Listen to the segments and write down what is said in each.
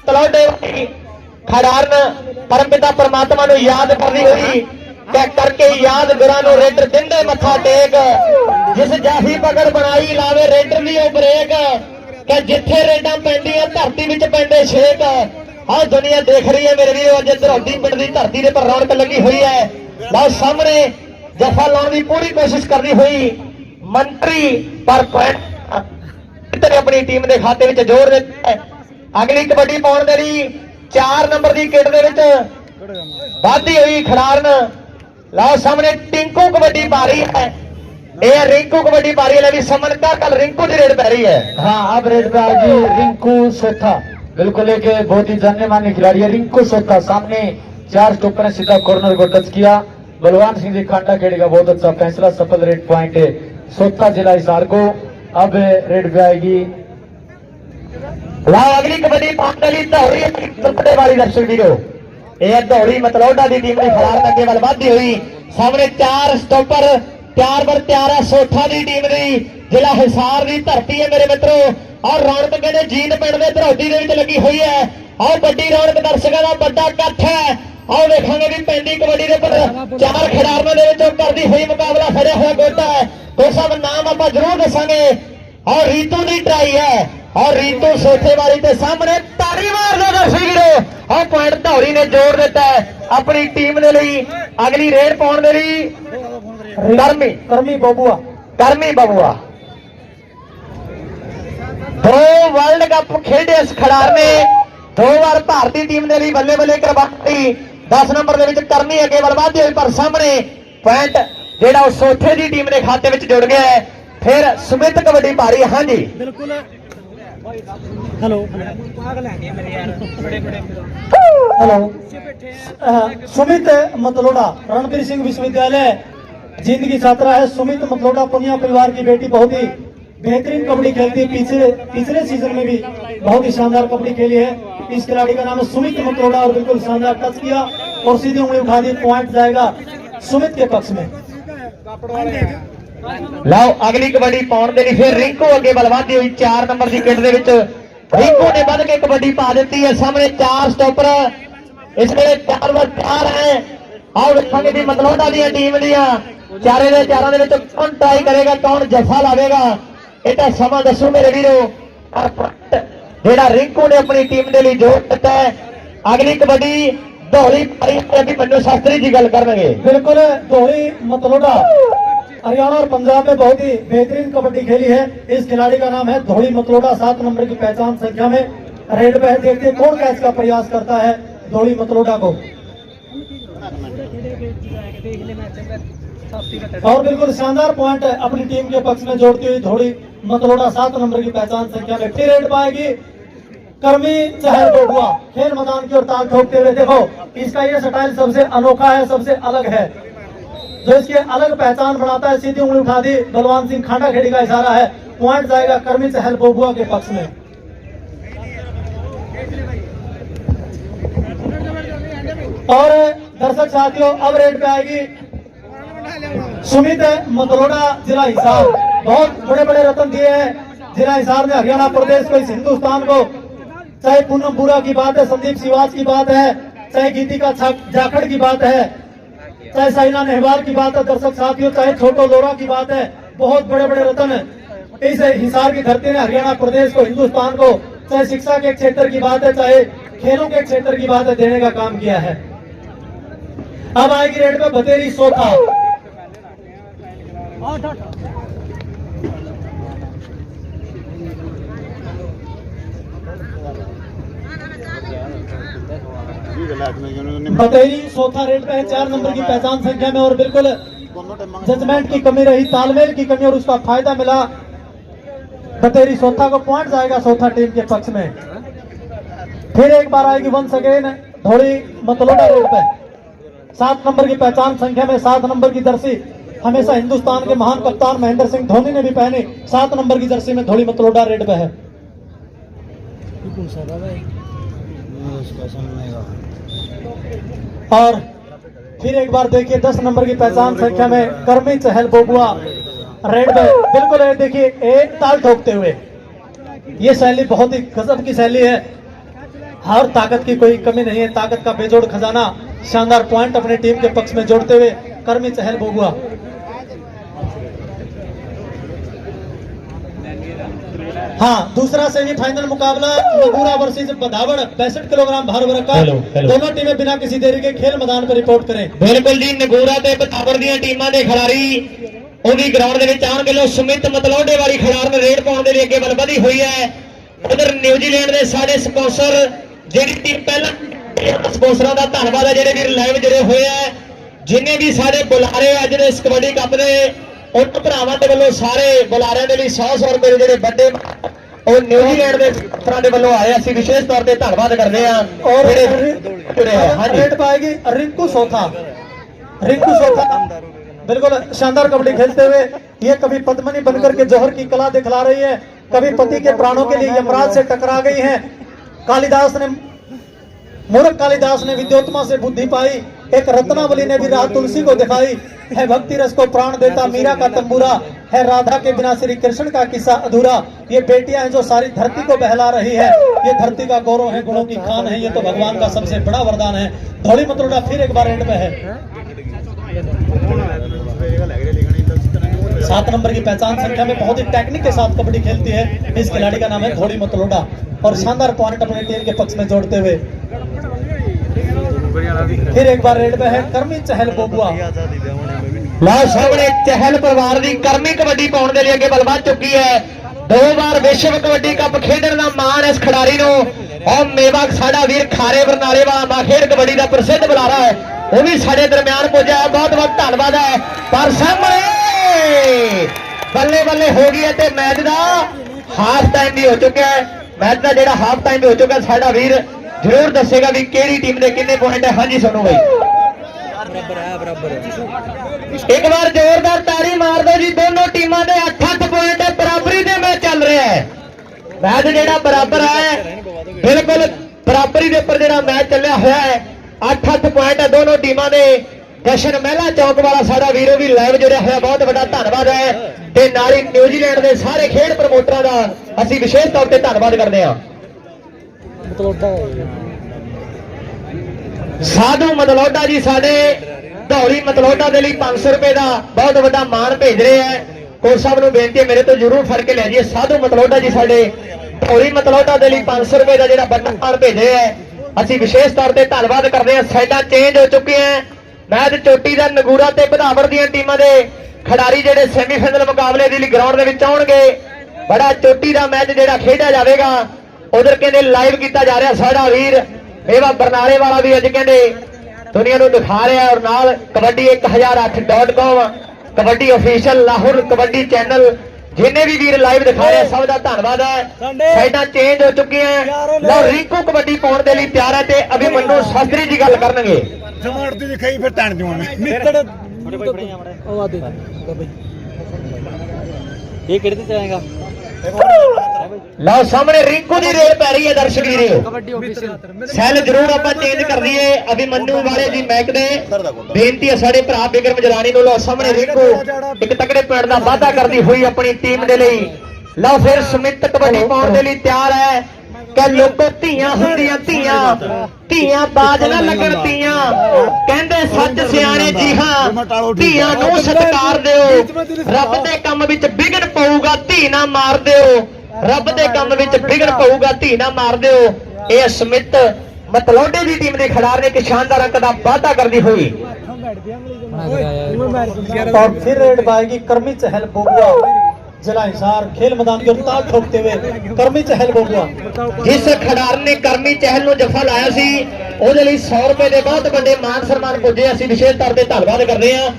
तलौटे खिडारन परमपिता परमात्मा नूं याद करदी हुई ते करके याद गुरां नूं रेडर दिंदे मत्था टेक जिस जाफी पकड़ बनाई लावे रेडर दी ओ ब्रेक कि जिथे रेडा पैंदियां धरती विच पैंदे छेक। आ दुनिया देख रही है मेरे वीरो अज धरौटी पिंड की धरती के पर रौनक लगी हुई है। लो सामने जफा लाने की पूरी कोशिश करनी हुई मंत्री पर पॉइंट अपनी टीम के खाते में जोड़ दिता है। अगली कबड्डी पाउण दे लई 4 नंबर की किट दे विच वाधी हुई खिडारन। लो सामने टिंकू कबड्डी पा रही है, यह रिंकू कबड्डी पा रही है। भी समन का कल रिंकू की रेड पै रही है। हाँ अब रेड पे आएगी रिंकू सोथा, बिल्कुल एक बहुत ही जाने माने खिलाड़ी है रिंकू सोथा। सामने 4 स्टॉपर ने सीधा कॉर्नर को टच किया। बलवान सिंह जी खांडा खेड़ी का बहुत अच्छा फैसला, सफल रेड पॉइंट है सोथा जिला हिसार को। अब रेड पे आएगी लाओ अगली कबड्डी पांडली दौड़ी वाली दर्शक वीरो, यह दौड़ी मतलौडा की टीम ने खिलाड़ अगे वाल बढ़ती हुई। सामने 4 स्टॉपर तैयार पर तैयार है सोठा की टीम की जिला हिसार की धरती है मेरे मित्रों। और रौनक कहते जीत पिंड के धरौटी के लगी हुई है। और बड़ी रौनक दर्शकों का बड़ा इकट्ठ है। और देखोगे भी पैंती कबड्डी के पर 4 खिडारियों करती हुई मुकाबला खड़े हुआ गोटा है। तो सब नाम आप जरूर दसांगे। और रीतू की ट्राई है और रीतू सोथे वाली के सामने तारी मार दो दर्शक वीरो। और पॉइंट धौरी ने जोड़ दिता है अपनी टीम के लिए। अगली रेड पाउण के लिए करमी बबुआ 2 वर्ल्ड कप खेडे इस खिडार ने, 2 बार भारतीय टीम के लिए बल्ले बल्ले करवाई। 10 नंबर के करमी अगे बर्बादी हुई पर सामने पॉइंट जेड़ा सोथे की टीम के खाते में जुड़ गया है। फिर सुमित कबड्डी पा रही है। हाँ जी बिल्कुल। हेलो सुमित मतलोड़ा रणबीर सिंह विश्वविद्यालय जिंदगी छात्रा है। सुमित मतलोड़ा पुनिया परिवार की बेटी, बहुत ही बेहतरीन कबड्डी खेलती है। पिछले सीजन में भी बहुत ही शानदार कबड्डी खेली है। इस खिलाड़ी का नाम है सुमित मतलोड़ा और बिल्कुल शानदार टच किया और सीधी उंगली उठा दी। पॉइंट जाएगा सुमित के पक्ष में। लाओ अगली कबड्डी पाउण दे लई फिर रिंकू अगे बलवादी हुई 4 नंबर की किट दे विच रिंकू ने बध के कबड्डी पा दी है। सामने 4 स्टॉपर इस वे 4 वर 4 है। आओ देखोगे भी मतलौडा दी टीम दियां चारे दे चारां दे विच कौन ट्राई करेगा, कौन जफा लावेगा, इहदा समा दसो मेरे वीरो। जेड़ा रिंकू ने अपनी टीम के लिए जोड़ दिता है। अगली कबड्डी धौली अभी मनु शास्त्री जी गल करनगे। बिल्कुल धौली मतलोडा हरियाणा और पंजाब में बहुत ही बेहतरीन कबड्डी खेली है। इस खिलाड़ी का नाम है धौली मतलोडा। 7 नंबर की पहचान संख्या में रेड पे है। देखते कौन कैच का प्रयास करता है धौली मतलोडा को। और बिल्कुल शानदार पॉइंट है अपनी टीम के पक्ष में जोड़ती हुई धौली मतलोडा 7 नंबर की पहचान संख्या में। फिर रेड पाएगी कर्मी चहल बबुआ खेल मैदान की ओर ताल ठोकते हुए। देखो इसका ये स्टाइल सबसे अनोखा है, सबसे अलग है, जो इसकी अलग पहचान बनाता है। सीधी उंगली उठा दी, बलवान सिंह खांडा खेड़ी का इशारा है। पॉइंट जाएगा कर्मी चहल बबुआ के पक्ष में। और दर्शक साथियों अब रेड पे आएगी सुमित मतलोडा जिला हिसार। बहुत बड़े बड़े रत्न दिए हैं जिला हिसार ने हरियाणा प्रदेश को, इस हिंदुस्तान को। चाहे पूनमपुरा की बात है, संदीप सिवाच की बात है, चाहे गीतिका जाखड़ की बात है, चाहे साइना नेहवाल की बात है दर्शक साथियों, चाहे छोटो लोरा की बात है। बहुत बड़े बड़े रत्न इस हिसार की धरती ने हरियाणा प्रदेश को, हिंदुस्तान को, चाहे शिक्षा के क्षेत्र की बात है, चाहे खेलों के क्षेत्र की बात है, देने का काम किया है। अब आएगी रेड पे बतेरी सोथा। बतेरी सोथा रेड पे है 4 नंबर की पहचान संख्या में। और बिल्कुल जजमेंट की कमी रही, तालमेल की कमी और उसका फायदा मिला बतेरी सोथा को। पॉइंट जाएगा सोथा टीम के पक्ष में। फिर एक बार आएगी वंस अगेन धौली मतलोडा रेड पे 7 नंबर की पहचान संख्या में। 7 नंबर की जर्सी हमेशा हिंदुस्तान के महान कप्तान महेंद्र सिंह धोनी ने भी पहनी। 7 नंबर की जर्सी में धौली मतलोडा रेड पे है। और फिर एक बार देखिए 10 नंबर की पहचान संख्या में कर्मी चहल बबुआ रेड पे। बिल्कुल देखिए एक ताल ठोकते हुए, ये शैली बहुत ही गजब की शैली है। हर ताकत की कोई कमी नहीं है, ताकत का बेजोड़ खजाना, शानदार पॉइंट अपने टीम के पक्ष में जोड़ते हुए कर्मी चहल बोगुआ। हाँ, दूसरा सेमीफाइनल मुकाबला नगूरा वर्सेस बधावड़ 65 किलोग्राम भार वर्ग का। दोनों टीमें बिना किसी देरी के खेल मैदान पर रिपोर्ट करें। बिल्कुल जी, नगूरा ते बधावड़ ਦੀਆਂ ਟੀਮਾਂ ਦੇ ਖਿਡਾਰੀ ਉਹ ਵੀ ਗਰਾਊਂਡ ਦੇ ਵਿੱਚ ਆਉਣਗੇ। ਲੋ ਸੁਮਿਤ ਮਤਲੌਡੇ ਵਾਲੀ ਖਿਡਾਰਨ ਰੇਡ ਪਾਉਣ ਦੇ ਲਈ ਅੱਗੇ ਵੱਲ ਵਧੀ ਹੋਈ ਹੈ। ਉਧਰ ਨਿਊਜ਼ੀਲੈਂਡ ਦੇ ਸਾਡੇ ਸਪਾਂਸਰ, ਜਿਹੜੀ ਟੀਮ ਪਹਿਲਾਂ ਸਪਾਂਸਰਾਂ ਦਾ ਧੰਨਵਾਦ ਹੈ ਜਿਹੜੇ ਵੀਰ ਲਾਈਵ ਜੁੜੇ ਹੋਏ ਆ। ਜਿੰਨੇ ਵੀ ਸਾਡੇ ਬੁਲਾਰੇ ਅੱਜ ਦੇ ਇਸ ਕਬੱਡੀ ਕੱਪ ਦੇ ਉਹਨਾਂ ਭਰਾਵਾਂ ਦੇ ਵੱਲੋਂ ਸਾਰੇ ਬੁਲਾਰਿਆਂ ਦੇ ਲਈ 100 ਰੁਪਏ ਦੇ ਜਿਹੜੇ ਵੱਡੇ ਉਹ ਨਿਊਜ਼ੀਲੈਂਡ ਦੇ ਸਪਾਂਸਰਾਂ ਦੇ ਵੱਲੋਂ ਆਏ, ਅਸੀਂ ਵਿਸ਼ੇਸ਼ ਤੌਰ ਤੇ ਧੰਨਵਾਦ ਕਰਦੇ ਹਾਂ। और ਜੁੜੇ ਆ। ਹਾਂਜੀ, रेड पाएगी रिंकू सोथा। रिंकू सोथा बिल्कुल शानदार कबड्डी खेलते हुए ये कभी पद्मनी बनकर के जौहर की कला दिखला रही है, कभी पति के प्राणों के लिए यमराज से टकरा गई है। कालिदास ने, मूर्ख कालिदास ने विद्योत्मा से बुद्धि पाई, एक रत्नावली ने भी राह तुलसी को दिखाई। है भक्ति रस को प्राण देता मीरा का तंबूरा, है राधा के बिना श्री कृष्ण का किस्सा अधूरा। ये बेटियां हैं जो सारी धरती को बहला रही है, ये धरती का गौरव है, गुणों की खान है, ये तो भगवान का सबसे बड़ा वरदान है। धौली मतरोड़ा फिर एक बार एंड पे है। 7 नंबर की पहचान संख्या में बहुत ही टेक्निक के साथ कबड्डी खेलती है इस खिलाड़ी का नाम है धौली मतलोडा, और शानदार पॉइंट अपने टीम के पक्ष में जोड़ते हुए फिर एक बार रेड पे है कर्मी चहल बोगुआ। ਲਓ ਸਾਹਮਣੇ ਚਹਿਲ ਪਰਿਵਾਰ ਦੀ ਕਰਮੀ ਕਬੱਡੀ ਪਾਉਣ ਦੇ ਲਈ ਅੱਗੇ ਵੱਲ ਵੱਧ ਚੁੱਕੀ ਹੈ। 2 ਵਾਰ ਵਿਸ਼ਵ ਕਬੱਡੀ ਕੱਪ ਖੇਡਣ ਦਾ ਮਾਣ ਇਸ ਖਿਡਾਰੀ ਨੂੰ। ਔਰ ਮੇਵਾ ਸਾਡਾ ਵੀਰ ਖਾਰੇ ਬਰਨਾਲੇ ਵਾਲਾ ਮਾਖੇੜ ਕਬੱਡੀ ਦਾ ਪ੍ਰਸਿੱਧ ਬੁਲਾਰਾ ਹੈ, ਉਹ ਵੀ ਸਾਡੇ ਦਰਮਿਆਨ ਪੁੱਜਿਆ ਹੈ। ਬਹੁਤ ਬਹੁਤ ਧੰਨਵਾਦ ਹੈ। ਪਰ ਸਾਹਮਣੇ ਬੱਲੇ ਬੱਲੇ ਹੋ ਗਈ ਹੈ ਤੇ ਮੈਚ ਦਾ ਹਾਫ ਟਾਈਮ ਵੀ ਹੋ ਚੁੱਕਿਆ ਹੈ। ਮੈਚ ਦਾ ਜਿਹੜਾ ਹਾਫ ਟਾਈਮ ਵੀ ਹੋ ਚੁੱਕਾ, ਸਾਡਾ ਵੀਰ ਜ਼ਰੂਰ ਦੱਸੇਗਾ ਵੀ ਕਿਹੜੀ ਟੀਮ ਦੇ ਕਿੰਨੇ ਪੁਆਇੰਟ ਹੈ। ਹਾਂਜੀ ਸੋਨੂ ਭਾਈ, ਇੱਕ ਵਾਰ ਜ਼ੋਰਦਾਰ ਤਾੜੀ ਮਾਰ ਦਿਓ ਜੀ। ਦੋਨੋਂ ਟੀਮਾਂ ਦੇ 8-8 ਪੁਆਇੰਟ ਹੈ, ਬਰਾਬਰੀ ਦੇ ਮੈਚ ਚੱਲ ਰਿਹਾ ਹੈ। ਮੈਚ ਜਿਹੜਾ ਬਰਾਬਰ ਹੈ, ਬਿਲਕੁਲ ਬਰਾਬਰੀ ਦੇ ਉੱਪਰ ਜਿਹੜਾ ਮੈਚ ਚੱਲਿਆ ਹੋਇਆ ਹੈ। 8-8 ਪੁਆਇੰਟ ਹੈ ਦੋਨੋਂ ਟੀਮਾਂ ਦੇ। ਜਸ਼ਨ ਮਹਿਲਾ ਚੌਕ ਵਾਲਾ ਸਾਡਾ ਵੀਰੋ ਵੀ ਲਾਈਵ ਜੁੜਿਆ ਹੋਇਆ, ਬਹੁਤ ਵੱਡਾ ਧੰਨਵਾਦ ਹੈ। ਤੇ ਨਾਲ ਹੀ ਨਿਊਜ਼ੀਲੈਂਡ ਦੇ ਸਾਰੇ ਖੇਡ ਪ੍ਰਮੋਟਰਾਂ ਦਾ ਅਸੀਂ ਵਿਸ਼ੇਸ਼ ਤੌਰ ਤੇ ਧੰਨਵਾਦ ਕਰਦੇ ਹਾਂ। ਸਾਧੂ ਮਤਲੋਡਾ ਜੀ ਸਾਡੇ ਧੌਲੀ ਮਤਲੋਡਾ ਦੇ ਲਈ 500 ਰੁਪਏ ਦਾ ਬਹੁਤ ਵੱਡਾ ਮਾਣ ਭੇਜ ਰਹੇ ਹੈ। ਕੋਚ ਸਾਹਿਬ ਨੂੰ ਬੇਨਤੀ ਹੈ ਮੇਰੇ ਤੋਂ ਜ਼ਰੂਰ ਫੜ ਕੇ ਲੈ ਜਾਈਏ। ਸਾਧੂ ਮਤਲੋਡਾ ਜੀ ਸਾਡੇ ਧੌਲੀ ਮਤਲੋਡਾ ਦੇ ਲਈ 500 ਰੁਪਏ ਦਾ ਜਿਹੜਾ ਵੱਡਾ ਮਾਣ ਭੇਜ ਰਹੇ ਹੈ, ਅਸੀਂ ਵਿਸ਼ੇਸ਼ ਤੌਰ ਤੇ ਧੰਨਵਾਦ ਕਰਦੇ ਹਾਂ। ਸਾਈਡਾਂ ਚੇਂਜ ਹੋ ਚੁੱਕੀਆਂ ਹੈ। ਮੈਚ ਚੋਟੀ ਦਾ ਨਗੂਰਾ ਤੇ ਬਧਾਵੜ ਦੀਆਂ ਟੀਮਾਂ ਦੇ ਖਿਡਾਰੀ ਜਿਹੜੇ ਸੈਮੀਫਾਈਨਲ ਮੁਕਾਬਲੇ ਦੇ ਲਈ ਗਰਾਊਂਡ ਦੇ ਵਿੱਚ ਆਉਣਗੇ। ਬੜਾ ਚੋਟੀ ਦਾ ਮੈਚ ਜਿਹੜਾ ਖੇਡਿਆ ਜਾਵੇਗਾ। ਉਧਰ ਕਹਿੰਦੇ ਲਾਈਵ ਕੀਤਾ ਜਾ ਰਿਹਾ ਸਾਡਾ ਵੀਰ ਮੇਵਾ ਬਰਨਾਲੇ ਵਾਲਾ ਵੀ ਅੱਜ ਕਹਿੰਦੇ ਦੁਨੀਆ ਨੂੰ ਦਿਖਾ ਰਿਹਾ। ਔਰ ਨਾਲ kabaddi 1008.com kabaddi official Lahore kabaddi channel ਜਿੰਨੇ ਵੀ ਵੀਰ ਲਾਈਵ ਦਿਖਾ ਰਹੇ ਸਭ ਦਾ ਧੰਨਵਾਦ ਹੈ। ਸਾਈਡਾਂ ਚੇਂਜ ਹੋ ਚੁੱਕੀਆਂ। ਲਓ ਰਿੰਕੂ ਕਬੱਡੀ ਪਾਉਣ ਦੇ ਲਈ ਤਿਆਰ ਹੈ ਤੇ ਅਭਿਮਨੂ ਸ਼ਾਸਤਰੀ ਜੀ ਗੱਲ ਕਰਨਗੇ। ਜਮਾੜ ਦੀ ਦਿਖਾਈ ਫਿਰ ਟਣ ਜਵਾਨ मित्र ਉਹ ਆ ਦੇ ਬਈ ਇਹ ਕਿਹੜੇ ਤੇ ਜਾਏਗਾ। ਲਓ ਸਾਹਮਣੇ ਰਿੰਕੂ ਦੀ ਰੇਲ ਪੈ ਰਹੀ ਹੈ ਦਰਸ਼ਕ ਵੀਰੋ। ਸੈੱਲ ਜ਼ਰੂਰ ਆਪਾਂ ਚੇਂਜ ਕਰ ਦਈਏ ਅਭਿਮਨੂ ਵਾਲੇ ਦੀ ਮੈਕ ਦੇ। ਬੇਨਤੀ ਹੈ ਸਾਡੇ ਭਰਾ ਬਿਕਰਮ ਜਲਾਨੀ ਨੂੰ। ਲਓ ਸਾਹਮਣੇ ਰਿੰਕੂ ਇੱਕ ਤਕੜੇ ਪੁਆਇੰਟ ਦਾ ਵਾਅਦਾ ਕਰਦੀ ਹੋਈ ਆਪਣੀ ਟੀਮ ਦੇ ਲਈ। ਲਓ ਫਿਰ ਸੁਮਿਤ ਕਬੱਡੀ ਪਾਉਣ ਦੇ ਲਈ ਤਿਆਰ ਹੈ ਕਿ ਲੋਕੋ ਧੀਆਂ ਹੁੰਦੀਆਂ ਧੀਆਂ, ਧੀਆਂ ਬਾਜ ਨਾ ਲੱਗਣ ਧੀਆਂ। ਕਹਿੰਦੇ ਸੱਚ ਸਿਆਣੇ ਜੀ ਹਾਂ, ਧੀਆਂ ਨੂੰ ਸਤਿਕਾਰ ਦਿਓ। ਰੱਬ ਦੇ ਕੰਮ ਵਿੱਚ ਵਿਘਨ ਪਊਗਾ ਧੀ ਨਾ ਮਾਰ ਦਿਓ। ਰੱਬ ਦੇ ਕੰਮ ਵਿੱਚ ਵਿਘਨ ਪਊਗਾ ਧੀ ਨਾ ਮਾਰ ਦਿਓ। ਇਹ ਸਮਿਤ ਮਤਲੋਡੇ ਦੀ ਟੀਮ ਦੇ ਖਿਡਾਰੀ ਨੇ ਇੱਕ ਸ਼ਾਨਦਾਰ ਅੰਕ ਦਾ ਵਾਅਦਾ ਕਰਦੀ ਹੋਈ। और फिर रेड पाएगी कर्मी चहल बोगुआ। जिला हिसार खेल मैदान के उतार ठोकते हुए कर्मी चहल बोगुआ। जिस खिडारी ने कर्मी चहल ਨੂੰ ਜਫਾ ਲਾਇਆ ਸੀ ਉਹਦੇ ਲਈ 100 ਰੁਪਏ ਦੇ ਬਹੁਤ ਵੱਡੇ ਮਾਨ ਸਨਮਾਨ ਪੁੱਜੇ। ਅਸੀਂ ਵਿਸ਼ੇਸ਼ ਤੌਰ ਤੇ ਧੰਨਵਾਦ ਕਰਦੇ ਹਾਂ।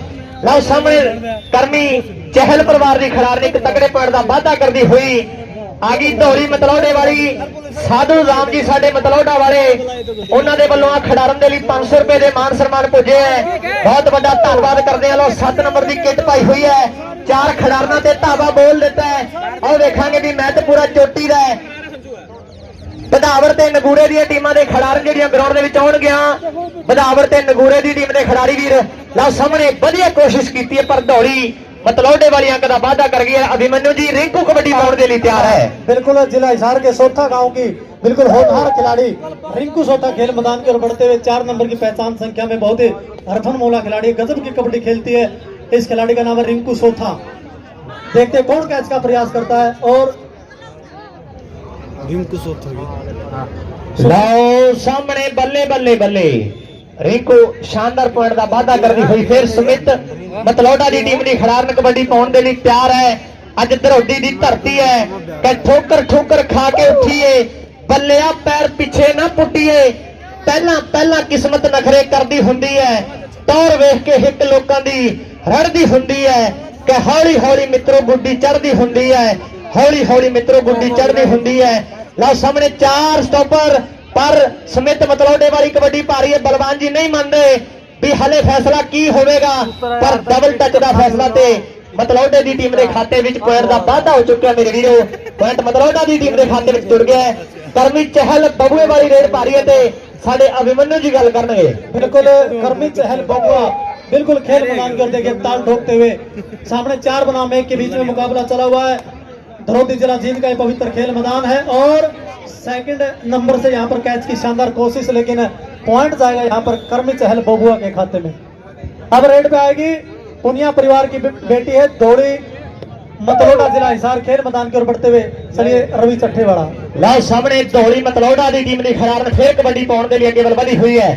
ਲਓ ਸਾਹਮਣੇ ਕਰਮੀ ਚਹਿਲ ਪਰਿਵਾਰ ਦੀ ਖਿਡਾਰੀ ਨੇ ਇੱਕ ਤਕੜੇ ਪੁਆਇੰਟ ਦਾ ਵਾਅਦਾ ਕਰਦੀ ਹੋਈ ਆ ਗਈ। ਧੌਲੀ ਮਤਲੋੜੇ ਵਾਲੀ ਸਾਧੂ ਰਾਮ ਜੀ ਸਾਡੇ ਮਤਲੋੜਾ ਵਾਲੇ, ਉਹਨਾਂ ਦੇ ਵੱਲੋਂ ਆ ਖਿਡਾਰਨ ਦੇ ਲਈ 500 ਰੁਪਏ ਦੇ ਮਾਨ ਸਨਮਾਨ ਪੁੱਜੇ ਹੈ। ਬਹੁਤ ਵੱਡਾ ਧੰਨਵਾਦ ਕਰਦੇ ਹਾਂ। ਲਓ 7 ਨੰਬਰ ਦੀ ਕਿੱਟ ਪਾਈ ਹੋਈ ਹੈ। 4 ਖਿਡਾਰਨਾਂ ਤੇ ਧਾਵਾ ਬੋਲ ਦਿੱਤਾ ਹੈ। ਆਓ ਵੇਖਾਂਗੇ ਵੀ ਮੈਚ ਪੂਰਾ ਚੋਟੀ ਦਾ ਹੈ। ਬਧਾਵੜ ਤੇ ਨਗੂਰੇ ਦੀਆਂ ਟੀਮਾਂ ਦੇ ਖਿਡਾਰੀ ਜਿਹੜੀਆਂ ਗਰਾਊਂਡ ਦੇ ਵਿੱਚ ਆਉਣਗੀਆਂ। ਬਧਾਵੜ ਤੇ ਨਗੂਰੇ ਦੀ ਟੀਮ ਦੇ ਖਿਡਾਰੀ ਵੀਰ ਲਓ ਸਾਹਮਣੇ ਵਧੀਆ ਕੋਸ਼ਿਸ਼ ਕੀਤੀ ਹੈ ਪਰ ਧੌਲੀ मतलौडे वाली अंक का वादा कर गया। अभिमन्यु जी रिंकू कबड्डी पाउण के लिए तैयार है। बिल्कुल जिला हिसार के सोथा गांव की बिल्कुल होनहार खिलाड़ी रिंकू सोथा खेल मैदान की ओर बढ़ते हुए 4 नंबर की पहचान संख्या में बहुत ही हरफन मौला खिलाड़ी, गजब की कबड्डी खेलती है। इस खिलाड़ी का नाम है रिंकू सोथा। देखते हैं कौन कैच का प्रयास करता है और ਲਓ ਸਾਹਮਣੇ ਬੱਲੇ ਬੱਲੇ ਬੱਲੇ ਰਿੰਕੂ ਸ਼ਾਨਦਾਰ ਪੁਆਇੰਟ ਦਾ ਵਾਅਦਾ ਕਰਦੀ ਹੋਈ ਫਿਰ ਸੁਮਿਤ ਮਤਲੌਡਾ ਦੀ ਟੀਮ ਦੀ ਖਿਡਾਰਨ ਕਬੱਡੀ ਪਾਉਣ ਦੇ ਲਈ ਤਿਆਰ ਹੈ। ਅੱਜ ਧਰੋਡੀ ਦੀ ਧਰਤੀ ਹੈ ਕਿ ਠੋਕਰ ਠੋਕਰ ਖਾ ਕੇ ਉੱਠੀਏ, ਬੱਲਿਆ ਪੈਰ ਪਿੱਛੇ ਨਾ ਪੁੱਟੀਏ। ਪਹਿਲਾਂ ਕਿਸਮਤ ਨਖਰੇ ਕਰਦੀ ਹੁੰਦੀ ਹੈ, ਤੌਰ ਵੇਖ ਕੇ ਹਿੱਕ ਲੋਕਾਂ ਦੀ ਰੜਦੀ ਹੁੰਦੀ ਹੈ ਕਿ ਹੌਲੀ ਹੌਲੀ ਮਿੱਤਰੋ ਗੁੱਡੀ ਚੜ੍ਹਦੀ ਹੁੰਦੀ ਹੈ, ਹੌਲੀ ਹੌਲੀ ਮਿੱਤਰੋ ਗੁੱਡੀ ਚੜ੍ਹਦੀ ਹੁੰਦੀ ਹੈ। ਲਓ ਸਾਹਮਣੇ 4 ਸਟਾਪਰ ਪਰ ਸਮਿਤ ਮਤਲੌਡੇ ਵਾਲੀ ਕਬੱਡੀ ਭਾਰੀ ਹੈ। ਬਲਵਾਨ ਜੀ ਨਹੀਂ ਮੰਨਦੇ ਵੀ ਹਲੇ ਫੈਸਲਾ ਕੀ ਹੋਵੇਗਾ, ਪਰ ਡਬਲ ਟੱਚ ਦਾ ਫੈਸਲਾ ਤੇ ਮਤਲੌਡੇ ਦੀ ਟੀਮ ਦੇ ਖਾਤੇ ਵਿੱਚ ਪੁਆਇੰਟ ਦਾ ਵਾਧਾ ਹੋ ਚੁੱਕਿਆ ਮੇਰੇ ਵੀਰੋ। ਪੁਆਇੰਟ ਮਤਲੌਡਾ ਦੀ ਟੀਮ ਦੇ ਖਾਤੇ ਵਿੱਚ ਜੁੜ ਗਿਆ ਹੈ। ਕਰਮੀ ਚਹਿਲ ਬਬੂਏ ਵਾਲੀ ਰੇਡ ਭਾਰੀ ਹੈ ਤੇ ਸਾਡੇ ਅਭਿਮਨੂ ਜੀ ਗੱਲ ਕਰਨਗੇ। बिल्कुल करमी चहल बबुआ बिल्कुल खेल मैदान की ओर देखिए ताल ठोकते हुए। सामने 4 बनाम 1 के बीच में मुकाबला चला हुआ है। धरोती जिला जीत का ये पवित्र खेल मैदान है और सेकंड नंबर से यहाँ पर कैच की शानदार कोशिश, लेकिन पॉइंट जाएगा यहाँ पर करमी चहल बबुआ के खाते में। अब रेड पे आएगी पुनिया परिवार की बेटी है दौड़ी मतलौडा जिला हिसार खेल मैदान की ओर बढ़ते हुए चलिए रवि चट्ठेवाड़ा। ਲਓ ਸਾਹਮਣੇ ਧੌਲੀ ਮਤਲੌਡਾ ਦੀ ਟੀਮ ਦੀ ਖਿਡਾਰਨ ਫੇਰ ਕਬੱਡੀ ਪਾਉਣ ਦੇ ਲਈ ਅੱਗੇ ਵੱਲ ਵਧੀ ਹੋਈ ਹੈ।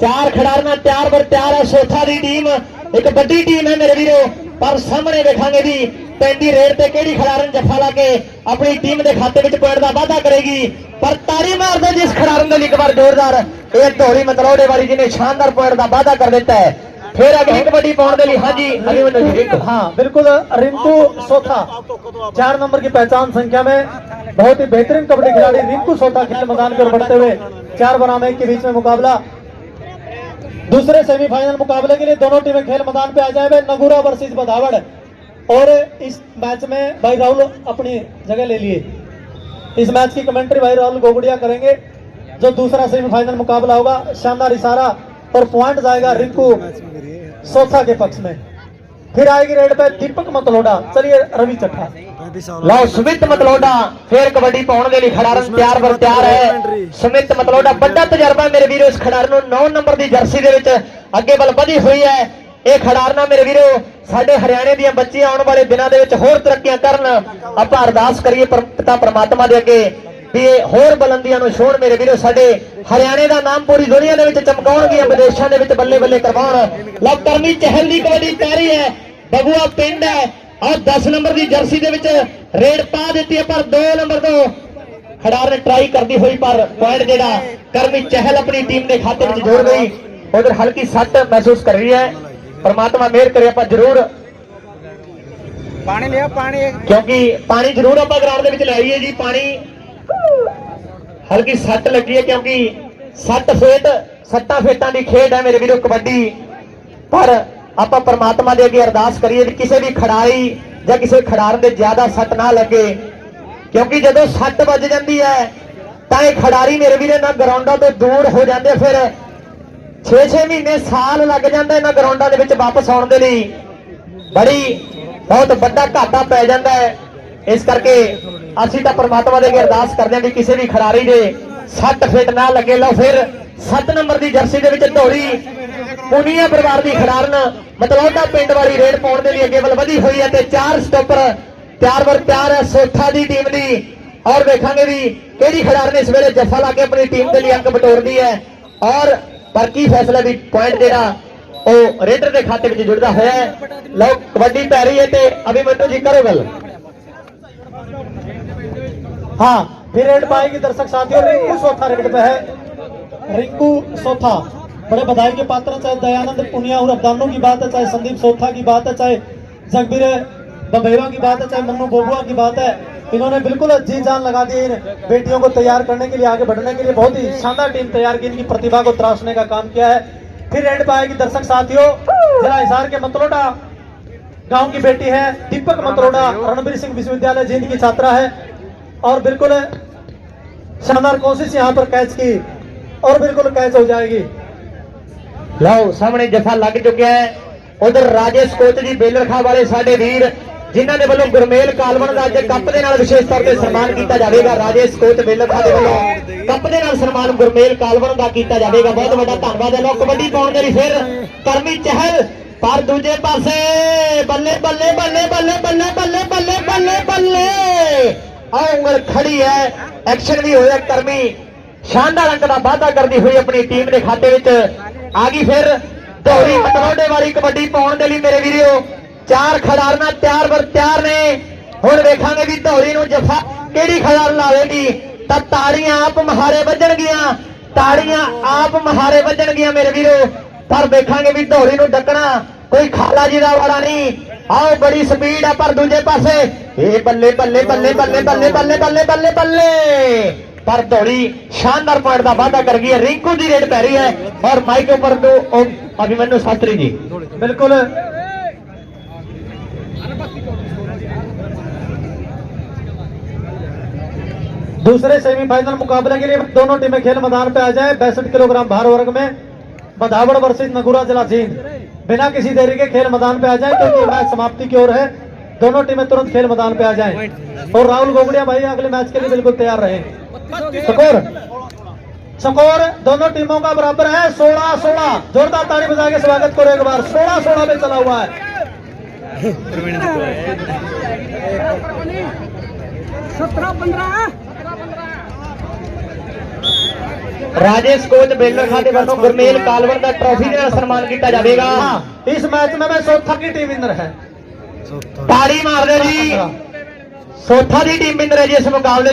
4 ਖਿਡਾਰਨਾਂ ਤਿਆਰ ਬਰ ਤਿਆਰ ਹੈ। ਸੋਥਾ ਦੀ ਟੀਮ ਇੱਕ ਵੱਡੀ ਟੀਮ ਹੈ ਮੇਰੇ ਵੀਰੋ, ਪਰ ਸਾਹਮਣੇ ਵੇਖਾਂਗੇ ਵੀ ਪੈਂਦੀ ਰੇਡ ਤੇ ਕਿਹੜੀ ਖਿਡਾਰਨ ਜੱਫਾ ਲਾ ਕੇ ਆਪਣੀ ਟੀਮ ਦੇ ਖਾਤੇ ਵਿੱਚ ਪੁਆਇੰਟ ਦਾ ਵਾਧਾ ਕਰੇਗੀ। ਪਰ ਤਾੜੀ ਮਾਰਦੇ ਜਿਸ ਖਿਡਾਰਨ ਦੇ ਲਈ ਇੱਕ ਵਾਰ ਜ਼ੋਰਦਾਰ ਇਹ ਧੌਲੀ ਮਤਲੌਡੇ ਵਾਲੀ ਜਿਹਨੇ ਸ਼ਾਨਦਾਰ ਪੁਆਇੰਟ ਦਾ ਵਾਧਾ ਕਰ ਦਿੱਤਾ ਹੈ। फिर अगली कबड्डी पाने के लिए हाँ जी अभिमन्यु जी। हाँ बिल्कुल रिंकू सोथा 4 नंबर की पहचान संख्या में बहुत ही बेहतरीन कबड्डी खिलाड़ी रिंकू सोथा खेल मैदान की ओर बढ़ते हुए 4 बनाम 1 के बीच में मुकाबला। दूसरे सेमीफाइनल मुकाबले के लिए दोनों टीमें खेल मैदान पे आ जाए। नगुरा वर्सेस बधावड़ और इस मैच में भाई राहुल अपनी जगह ले लिए। इस मैच की कमेंट्री भाई राहुल गोगड़िया करेंगे। जो दूसरा सेमीफाइनल मुकाबला होगा शानदार इशारा और पॉइंट जाएगा रिंकू सोथा के पक्ष में। फिर आएगी रेड पे दीपक मतलौडा। चलिए रवि चट्ठा। ਲਓ ਸੁਮਿਤ ਮਤਲੌਡਾ ਫੇਰ ਕਬੱਡੀ ਪਾਉਣ ਦੇ ਲਈ ਖਿਡਾਰਨ ਤਿਆਰ ਬਰ ਤਿਆਰ ਹੈ। ਸੁਮਿਤ ਮਤਲੌਡਾ ਵੱਡਾ ਤਜਰਬਾ ਮੇਰੇ ਵੀਰੋ, ਇਸ ਖਿਡਾਰਨ ਨੂੰ 9 ਨੰਬਰ ਦੀ ਜਰਸੀ ਦੇ ਵਿੱਚ ਅੱਗੇ ਵੱਲ ਵਧੀ ਹੋਈ ਹੈ। ਇਹ ਖਿਡਾਰਨਾਂ ਮੇਰੇ ਵੀਰੋ ਸਾਡੇ ਹਰਿਆਣੇ ਦੀਆਂ ਬੱਚੀਆਂ ਆਉਣ ਵਾਲੇ ਦਿਨਾਂ ਦੇ ਵਿੱਚ ਹੋਰ ਤਰੱਕੀਆਂ ਕਰਨ। ਆਪਾਂ ਅਰਦਾਸ ਕਰੀਏ ਪਿਤਾ ਪ੍ਰਮਾਤਮਾ ਦੇ ਅੱਗੇ ਵੀ ਇਹ ਹੋਰ ਬੁਲੰਦੀਆਂ ਨੂੰ ਛੋਣ ਮੇਰੇ ਵੀਰੋ, ਸਾਡੇ ਹਰਿਆਣੇ ਦਾ ਨਾਮ ਪੂਰੀ ਦੁਨੀਆ ਦੇ ਵਿੱਚ ਚਮਕਾਉਣਗੀਆਂ, ਵਿਦੇਸ਼ਾਂ ਦੇ ਵਿੱਚ ਬੱਲੇ ਬੱਲੇ ਕਰਵਾਉਣ। ਲਓ ਕਰਮੀ ਚਹਿਲ ਦੀ ਕਬੱਡੀ ਪੈ ਰਹੀ ਹੈ। ਬਬੂਆ ਪਿੰਡ ਹੈ और 10 नंबर की जर्सी दे विच रेड पा दी है, पर 2 नंबर तो खिडारन ट्राई करती हुई पर पॉइंट जेड़ा करमी चहल अपनी टीम के खाते में जोड़ गई। उधर हल्की सट महसूस कर रही है। परमात्मा मेहर करे आप जरूर पानी लिया पानी, क्योंकि पानी जरूर आप ग्राउंड के लाइए जी। पानी हल्की सट लगी है क्योंकि सट्टा फेटा की खेड है मेरे वीरों कबड्डी। पर ਆਪਾਂ ਪਰਮਾਤਮਾ ਦੇ ਅੱਗੇ ਅਰਦਾਸ ਕਰੀਏ ਕਿ ਕਿਸੇ ਵੀ ਖਿਡਾਰੀ ਜਾਂ ਕਿਸੇ ਖਿਡਾਰਨ ਦੇ ਜ਼ਿਆਦਾ ਸੱਟ ਨਾ ਲੱਗੇ, ਕਿਉਂਕਿ ਜਦੋਂ ਸੱਟ ਵੱਜ ਜਾਂਦੀ ਹੈ ਤਾਂ ਇਹ ਖਿਡਾਰੀ ਮੇਰੇ ਵੀਰੇ ਨਾ ਗਰਾਊਂਡਾਂ ਤੋਂ ਦੂਰ ਹੋ ਜਾਂਦੇ। ਫਿਰ 6-6 ਮਹੀਨੇ ਸਾਲ ਲੱਗ ਜਾਂਦਾ ਇਹਨਾਂ ਗਰਾਊਂਡਾਂ ਦੇ ਵਿੱਚ ਵਾਪਸ ਆਉਣ ਦੇ ਲਈ। ਬਹੁਤ ਵੱਡਾ ਘਾਟਾ ਪੈ ਜਾਂਦਾ ਹੈ। ਇਸ ਕਰਕੇ ਅਸੀਂ ਤਾਂ ਪਰਮਾਤਮਾ ਦੇ ਅੱਗੇ ਅਰਦਾਸ ਕਰਦੇ ਹਾਂ ਕਿ ਕਿਸੇ ਵੀ ਖਿਡਾਰੀ ਦੇ ਸੱਟ ਫਿੱਟ ਨਾ ਲੱਗੇ। ਲਓ ਫਿਰ 7 ਨੰਬਰ ਦੀ ਜਰਸੀ ਦੇ ਵਿੱਚ ਧੌਲੀ ਪੁਨੀਆ ਪਰਿਵਾਰ ਦੀ ਖਿਡਾਰਨ ਮਤਲੌਡਾ ਪਿੰਡ ਵਾਲੀ ਰੇਡ ਪਾਉਣ ਦੇ ਲਈ ਅੱਗੇ ਵੱਲ ਵਧੀ ਹੋਈ ਹੈ ਤੇ 4 ਸਟਾਪਰ ਤਿਆਰ ਬਰ ਤਿਆਰ ਹੈ ਸੋਥਾ ਦੀ ਟੀਮ ਦੀ। ਔਰ ਵੇਖਾਂਗੇ ਵੀ ਕਿਹੜੀ ਖਿਡਾਰਨ ਇਸ ਵੇਲੇ ਜੱਫਾ ਲਾ ਕੇ ਆਪਣੀ ਟੀਮ ਦੇ ਲਈ ਅੰਕ ਬਟੋਰਦੀ ਹੈ। ਔਰ ਪਰ ਕੀ ਫੈਸਲਾ ਵੀ ਪੁਆਇੰਟ ਜਿਹੜਾ ਉਹ ਰੇਡਰ ਦੇ ਖਾਤੇ ਵਿੱਚ ਜੁੜਦਾ ਹੋਇਆ ਹੈ। ਲਓ ਕਬੱਡੀ ਪੈ ਰਹੀ ਹੈ ਤੇ ਅਭਿਮਨੂ ਜੀ ਕਰੋ ਗੱਲ। हाँ फिर रेड पे आएगी दर्शक साथियों रिंकू सोथा रेड पे है। रिंकू सोथा बड़े बधाई के पात्र, चाहे दयानंद पुनिया और अफदानों की बात है, चाहे संदीप सोथा की बात है, चाहे जगबीर बबेवा की बात है, चाहे मन्नू बोबुआ की बात है। इन्होंने बिल्कुल जी जान लगा दी इन बेटियों को तैयार करने के लिए, आगे बढ़ने के लिए। बहुत ही शानदार टीम तैयार की, इनकी प्रतिभा को तराशने का काम किया है। फिर रेड पे आएगी दर्शक साथियों जिला हिसार के मतलौडा गांव की बेटी है दीपक मतलौडा, रणबीर सिंह विश्वविद्यालय जींद की छात्रा है। और बिल्कुल शानदार कोशिश यहाँ पर कैच की और बिल्कुल कैच हो जाएगी। ਲਓ ਸਾਹਮਣੇ ਜੱਫਾ ਲੱਗ ਚੁੱਕਿਆ ਹੈ। ਉਧਰ ਰਾਜੇਸ਼ ਕੋਚ ਜੀ ਬੇਲਰ ਖਾਂ ਵਾਲੇ ਸਾਡੇ ਵੀਰ ਜਿਨ੍ਹਾਂ ਦੇ ਵੱਲੋਂ ਗੁਰਮੇਲ ਕਾਲਵਣ ਦਾ ਅੱਜ ਕੱਪ ਦੇ ਨਾਲ ਵਿਸ਼ੇਸ਼ ਤੌਰ ਤੇ ਸਨਮਾਨ ਕੀਤਾ ਜਾਵੇਗਾ। ਰਾਜੇਸ਼ ਕੋਚ ਬੇਲਖਾ ਦੇ ਵੱਲੋਂ ਕੱਪ ਦੇ ਨਾਲ ਸਨਮਾਨ ਗੁਰਮੇਲ ਕਾਲਵਣ ਦਾ ਕੀਤਾ ਜਾਵੇਗਾ। ਬਹੁਤ ਵੱਡਾ ਧੰਨਵਾਦ ਹੈ। ਲੋ ਕਬੱਡੀ ਪਾਉਣ ਦੇ ਲਈ ਫਿਰ ਕਰਮੀ ਚਹਿਲ, ਪਰ ਦੂਜੇ ਪਾਸੇ ਬੱਲੇ ਬੱਲੇ ਬੱਲੇ ਬੱਲੇ ਬੱਲੇ ਬੱਲੇ ਬੱਲੇ ਬੱਲੇ ਬੱਲੇ ਆ ਉਂਗਲ ਖੜੀ ਹੈ। ਐਕਸ਼ਨ ਵੀ ਹੋਇਆ। ਕਰਮੀ ਸ਼ਾਨਦਾਰ ਅੰਕ ਦਾ ਵਾਅਦਾ ਕਰਦੀ ਹੋਈ ਆਪਣੀ ਟੀਮ ਦੇ ਖਾਤੇ ਵਿੱਚ ਆ ਗਈ। ਫਿਰ ਧੌਲੀ ਮਟਰੋਡੇ ਵਾਲੀ ਕਬੱਡੀ ਪਾਉਣ ਦੇ ਲਈ ਮੇਰੇ ਵੀਰੋ ਚਾਰ ਖਿਡਾਰੀਆਂ ਤਿਆਰ ਬਰ ਤਿਆਰ ਨੇ। ਹੁਣ ਵੇਖਾਂਗੇ ਵੀ ਧੌਲੀ ਨੂੰ ਜਫਾ ਕਿਹੜੀ ਖਿਡਾਰਨ ਲਾਵੇਗੀ। ਤਾਂ ਤਾੜੀਆਂ ਆਪ ਮਹਾਰੇ ਵੱਜਣਗੀਆਂ, ਤਾੜੀਆਂ ਆਪ ਮਹਾਰੇ ਵੱਜਣਗੀਆਂ ਮੇਰੇ ਵੀਰੋ। ਪਰ ਵੇਖਾਂਗੇ ਵੀ ਧੌਲੀ ਨੂੰ ਡੱਕਣਾ ਕੋਈ ਖਾਲਾ ਜੀ ਦਾ ਵਾੜਾ ਨਹੀਂ। ਆਓ ਬੜੀ ਸਪੀਡ ਆ। ਪਰ ਦੂਜੇ ਪਾਸੇ ਇਹ ਬੱਲੇ ਬੱਲੇ ਬੱਲੇ ਬੱਲੇ ਬੱਲੇ ਬੱਲੇ ਬੱਲੇ ਬੱਲੇ ਬੱਲੇ पर धौली शानदार पॉइंट का वादा कर गई है। रिंकू की रेड पै रही है और माइक ऊपर तो अभिमन्यु शास्त्री जी बिल्कुल दूसरे सेमीफाइनल मुकाबले के लिए दोनों टीमें खेल मैदान पे आ जाए। 62 किलोग्राम भार वर्ग में बधावड़ वर्सेस नगुरा जिला जींद। बिना किसी देरी के खेल मैदान पे आ जाए क्योंकि मैच समाप्ति की ओर है। दोनों टीमें तुरंत खेल मैदान पे आ जाएं और राहुल गोगड़िया भाई अगले मैच के लिए बिल्कुल तैयार रहे। स्कोर दोनों टीमों का बराबर है 16-16। जोरदार ताली बजा के स्वागत करो एक बार। 16-16 पे चला हुआ है। 17-15 राजेश कोच बेलखा के वालों गुरमेल कालवन का ट्रॉफी के सन्मान किया जाएगा। इस मैच में मैं सोथा की टीम विनर है। ताड़ी मार दे जी। सोथा की टीम विनर है जी इस मुकाबले।